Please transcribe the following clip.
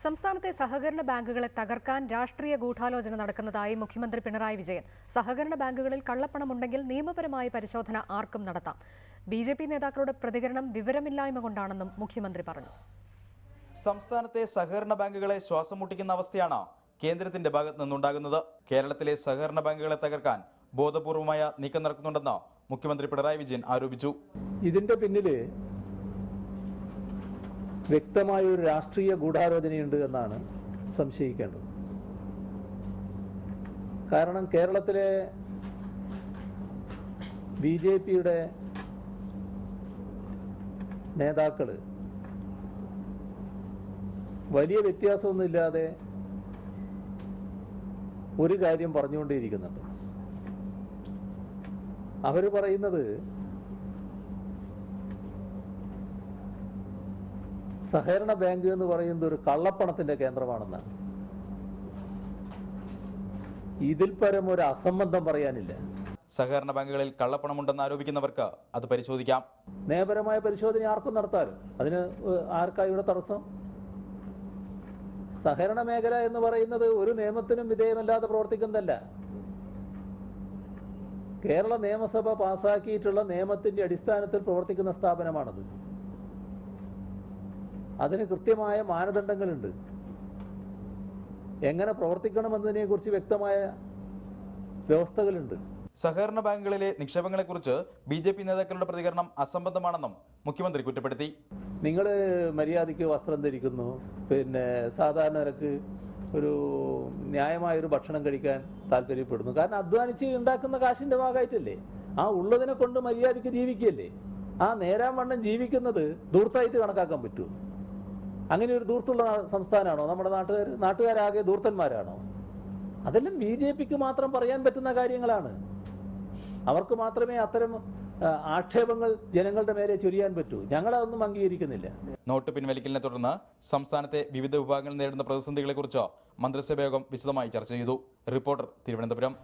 സംസ്ഥാനത്തെ സഹകരണ ബാങ്കുകളെ തകർക്കാൻ രാഷ്ട്രീയ ഗൂഢാലോചന നടക്കുന്നതായി മുഖ്യമന്ത്രി പിണറായി വിജയൻ. സഹകരണ ബാങ്കുകളിൽ കള്ളപ്പണമുണ്ടെങ്കിൽ നിയമപരമായ പരിശോധന ആർക്കും നടത്താം. ബിജെപി നേതാക്കളുടെ പ്രതികരണം വിവരമില്ലായ്മ കൊണ്ടാണെന്നും മുഖ്യമന്ത്രി പറഞ്ഞു. സംസ്ഥാനത്തെ സഹകരണ ബാങ്കുകളെ ശ്വാസം മുട്ടിക്കുന്ന അവസ്ഥയാണ് കേന്ദ്രത്തിന്റെ ഭാഗത്ത് നിന്നുണ്ടാകുന്നത്. കേരളത്തിലെ സഹകരണ ബാങ്കുകളെ തകർക്കാൻ ബോധപൂർവമായ നീക്കം നടക്കുന്നുണ്ടെന്ന് മുഖ്യമന്ത്രി പിണറായി വിജയൻ ആരോപിച്ചു. ഇതിന്റെ പിന്നില് വ്യക്തമായ ഒരു രാഷ്ട്രീയ ഗൂഢാലോചനയുണ്ട് എന്നാണ് സംശയിക്കേണ്ടത്. കാരണം കേരളത്തിലെ ബിജെപിയുടെ നേതാക്കൾ വലിയ വ്യത്യാസമൊന്നുമില്ലാതെ ഒരു കാര്യം പറഞ്ഞുകൊണ്ടേയിരിക്കുന്നുണ്ട്. അവർ പറയുന്നത് സഹകരണ ബാങ്ക് എന്ന് പറയുന്നത് ഒരു കള്ളപ്പണത്തിന്റെ കേന്ദ്രമാണെന്നാണ്. ഇതിൽ പരം ഒരു അസംബന്ധം പറയാനില്ല. സഹകരണ ബാങ്കുകളിൽ കള്ളപ്പണമുണ്ടെന്ന് ആരോപിക്കുന്നവർക്ക് അത് പരിശോധിക്കാം. നിയമപരമായ പരിശോധന ആർക്കും നടത്താനും അതിന് ആർക്കായി ഇവിടെ തടസ്സം? സഹകരണ മേഖല എന്ന് പറയുന്നത് ഒരു നിയമത്തിനും വിധേയമല്ലാതെ പ്രവർത്തിക്കുന്നതല്ല. കേരള നിയമസഭ പാസാക്കിയിട്ടുള്ള നിയമത്തിന്റെ അടിസ്ഥാനത്തിൽ പ്രവർത്തിക്കുന്ന സ്ഥാപനമാണത്. അതിന് കൃത്യമായ മാനദണ്ഡങ്ങളുണ്ട്. എങ്ങനെ പ്രവർത്തിക്കണമെന്നതിനെ കുറിച്ച് വ്യക്തമായ വ്യവസ്ഥകളുണ്ട്. സഹകരണ ബാങ്കുകളിലെ നിക്ഷേപങ്ങളെക്കുറിച്ച് ബിജെപി നേതാക്കളുടെ പ്രതികരണം അസംബന്ധമാണെന്നും മുഖ്യമന്ത്രി കുറ്റപ്പെടുത്തി. നിങ്ങൾ മര്യാദയ്ക്ക് വസ്ത്രം ധരിക്കുന്നു, സാധാരണ നിരക്ക് ഒരു ന്യായമായൊരു ഭക്ഷണം കഴിക്കാൻ താല്പര്യപ്പെടുന്നു. കാരണം അധ്വാനിച്ച് ഉണ്ടാക്കുന്ന കാശിന്റെ ഭാഗമായിട്ടല്ലേ. ആ ഉള്ളതിനെ കൊണ്ട് മര്യാദയ്ക്ക് ജീവിക്കുകയല്ലേ. ആ നേരാൻ വണ്ണം ജീവിക്കുന്നത് ധൂർത്തായിട്ട് കണക്കാക്കാൻ പറ്റുമോ? അങ്ങനെ ഒരു ധൂർത്തുള്ള സംസ്ഥാനമാണോ നമ്മുടെ നാട്ടുകാരാകെ ധൂർത്തന്മാരാണോ? അതെല്ലാം ബിജെപിക്ക് മാത്രം പറയാൻ പറ്റുന്ന കാര്യങ്ങളാണ്. അവർക്ക് മാത്രമേ അത്തരം ആക്ഷേപങ്ങൾ ജനങ്ങളുടെ മേലെ ചൊരിയാൻ പറ്റൂ. ഞങ്ങളതൊന്നും അംഗീകരിക്കുന്നില്ല. നോട്ട് പിൻവലിക്കലിനെ തുടർന്ന് സംസ്ഥാനത്തെ വിവിധ വിഭാഗങ്ങൾ നേരിടുന്ന പ്രതിസന്ധികളെക്കുറിച്ച് മന്ത്രിസഭാ യോഗം വിശദമായി ചർച്ച ചെയ്തു. റിപ്പോർട്ടർ, തിരുവനന്തപുരം.